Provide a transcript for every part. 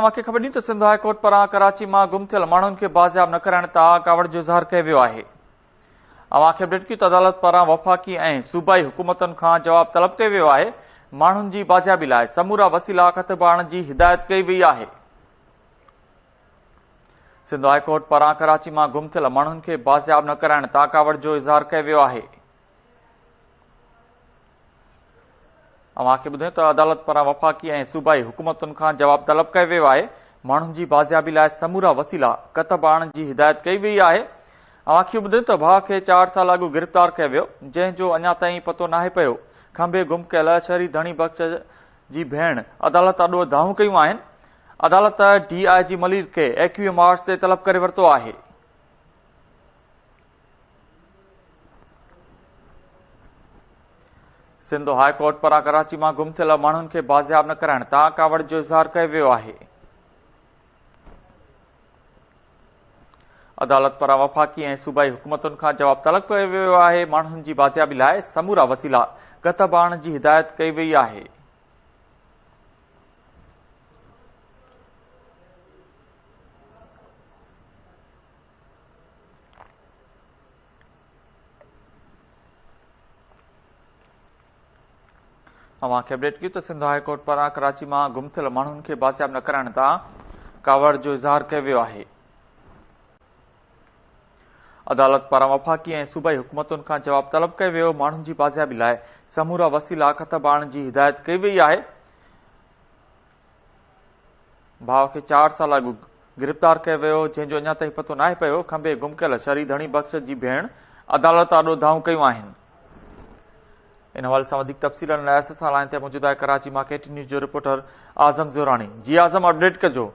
तव्हांखे ख़बर ॾियूं त सिंध हाई कोर्ट पारां कराची मां गुम थियल माण्हुनि खे बाज़ियाब न कराइण तां कावड़ जो इज़हार कयो वियो आहे। अव्हांखे अपडेट कयूं त अदालत पारां वफ़ाक़ी ऐं सूबाई हुकूमतुनि खां जवाब तलब कयो वियो आहे। माण्हुनि जी बाज़ियाबी लाइ समूरा वसीला ख़त आणण जी हिदायत कई वई आहे। सिंध हाई कोर्ट पारां कराची मां गुम थियल माण्हुनि खे बाज़ियाब न कराइण तां कावड़ जो इज़हार कयो वियो आहे। अव्हांखे ॿुधायूं त अदालत पारां वफ़ाक़ी ऐं सूबाई हुकूमतुनि खां जवाब तलब कयो वियो आहे। माण्हुनि जी बाज़ियाबी लाइ समूरा वसीला क़त आणण जी हिदायत कई वई आहे। अव्हांखे ॿुधायूं त भाउ खे 4 साल अॻु गिरफ़्तार कयो वियो, जंहिंजो अञा ताईं पतो नाहे पियो। खंबे गुम कयल शहरी धणी बख़्श जी भेण अदालत ॾोह दाऊं कयूं आहिनि। अदालत DIG मलिक खे 21 मार्च ते तलब करे वरितो आहे। सिंध हाई कोर्ट पारां कराची मां गुम थियल माण्हुनि खे बाज़ियाब न कराइण तां कावड़ जो इज़हार कयो वियो आहे। अदालत पारां वफ़ाक़ी ऐं सूबाई हुकूमतुनि खां जवाब तलब कयो वियो आहे। माण्हुनि जी बाज़ियाबी लाइ समूरा वसीला क़त आणण जी हिदायत कई वई आहे। अव्हांखे अपडेट कयूं त सिंध हाई कोर्ट पारां कराची मां गुम थियल माण्हुनि खे बाज़ियाब न कराइण तां कावड़ जो इज़हार कयो वियो आहे। अदालत पारां वफ़ाक़ी ऐं सूबाई हुकूमतुनि खां जवाब तलब कयो वियो। माण्हुनि जी बाज़ियाबी लाइ समूरा वसीला ख़त आणण जी हिदायत कई वई आहे। भाउ खे 4 साल अॻु गिरफ़्तार कयो वियो, जंहिंजो अञा ताईं पतो नाहे पियो। खंबे गुम कयल शहरी धणी बख़्श जी भेण अदालत ॾोह दाऊं कयूं आहिनि। इन हवाले सां वधीक तफ़सीलनि लाइ असां सां लाइन ते मौजूदु आहे कराची मां KT न्यूज़ जो रिपोर्टर आज़म ज़ोरानी। जी आज़म, अपडेट कजो।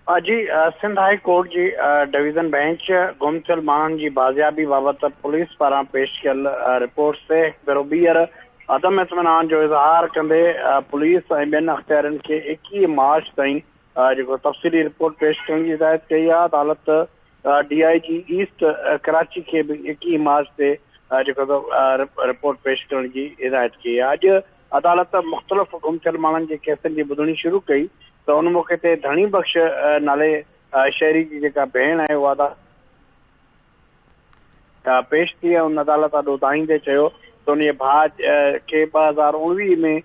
जी, सिंध हाई कोर्ट जी डिवीज़न बेंच गुम थियल माण्हुनि जी बाज़ियाबी बाबति पुलिस पारां पेश कयल रिपोर्ट ते भेरो ॿीहर अदम इत्मिनान जो इज़हार कंदे पुलिस ऐं ॿियनि अख़्तियारनि खे 21 मार्च ताईं जेको तफ़सीली रिपोर्ट पेश करण जी हिदायत कई आहे। अदालत DIG ईस्ट कराची खे बि 21 मार्च ते जेको रिपोर्ट पेश करण जी हिदायत कई आहे। अॼु अदालत मुख़्तलिफ़ गुम थियल माण्हुनि जे केसनि जी ॿुधणी शुरू कई त उन मौक़े ते धणी बख़्श नाले शहरी जी जेका भेण आहे उहा पेश थी ऐं उन अदालत ॾोह दाईंदे चयो त उन जे भाउ खे 2019 में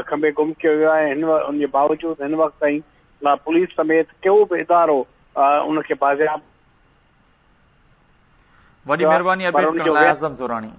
खंबे गुम कयो वियो आहे। उन जे बावजूदि हिन वक़्त ताईं पुलिस समेत को बि इदारो उनखे बाज़ियाब वॾी महिरबानी अपडेट करण लाइ आज़म ज़ोरानी।